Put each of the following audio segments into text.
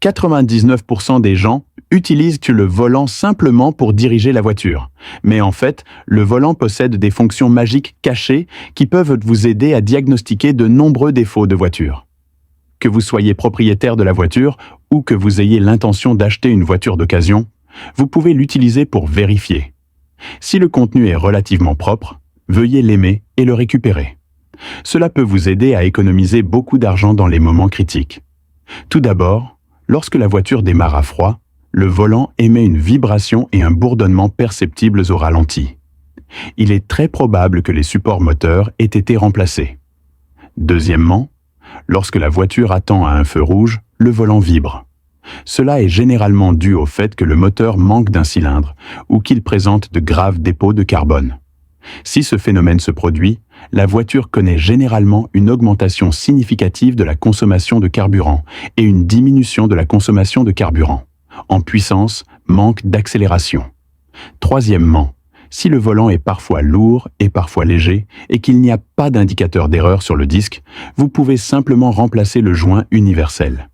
99% des gens utilisent le volant simplement pour diriger la voiture. Mais en fait, le volant possède des fonctions magiques cachées qui peuvent vous aider à diagnostiquer de nombreux défauts de voiture. Que vous soyez propriétaire de la voiture ou que vous ayez l'intention d'acheter une voiture d'occasion, vous pouvez l'utiliser pour vérifier. Si le contenu est relativement propre, veuillez l'aimer et le récupérer. Cela peut vous aider à économiser beaucoup d'argent dans les moments critiques. Tout d'abord, lorsque la voiture démarre à froid, le volant émet une vibration et un bourdonnement perceptibles au ralenti. Il est très probable que les supports moteurs aient été remplacés. Deuxièmement, lorsque la voiture attend à un feu rouge, le volant vibre. Cela est généralement dû au fait que le moteur manque d'un cylindre ou qu'il présente de graves dépôts de carbone. Si ce phénomène se produit, la voiture connaît généralement une augmentation significative de la consommation de carburant et une diminution de la consommation de carburant. En puissance, manque d'accélération. Troisièmement, si le volant est parfois lourd et parfois léger et qu'il n'y a pas d'indicateur d'erreur sur le disque, vous pouvez simplement remplacer le joint universel.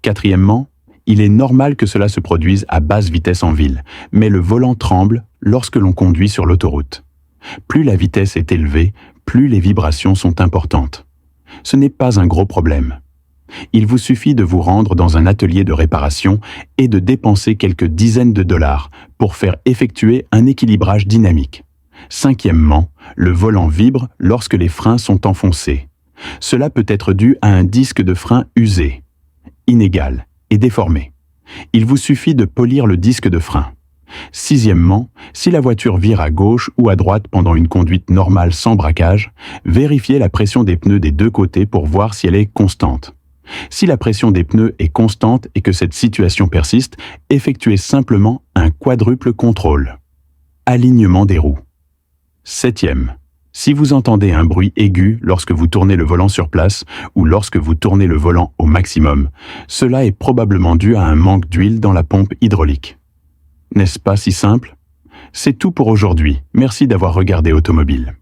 Quatrièmement, il est normal que cela se produise à basse vitesse en ville, mais le volant tremble lorsque l'on conduit sur l'autoroute. Plus la vitesse est élevée, plus les vibrations sont importantes. Ce n'est pas un gros problème. Il vous suffit de vous rendre dans un atelier de réparation et de dépenser quelques dizaines de dollars pour faire effectuer un équilibrage dynamique. Cinquièmement, le volant vibre lorsque les freins sont enfoncés. Cela peut être dû à un disque de frein usé, inégal et déformé. Il vous suffit de polir le disque de frein. Sixièmement, si la voiture vire à gauche ou à droite pendant une conduite normale sans braquage, vérifiez la pression des pneus des deux côtés pour voir si elle est constante. Si la pression des pneus est constante et que cette situation persiste, effectuez simplement un quadruple contrôle. Alignement des roues. Septième, si vous entendez un bruit aigu lorsque vous tournez le volant sur place ou lorsque vous tournez le volant au maximum, cela est probablement dû à un manque d'huile dans la pompe hydraulique. N'est-ce pas si simple? C'est tout pour aujourd'hui. Merci d'avoir regardé Automobile.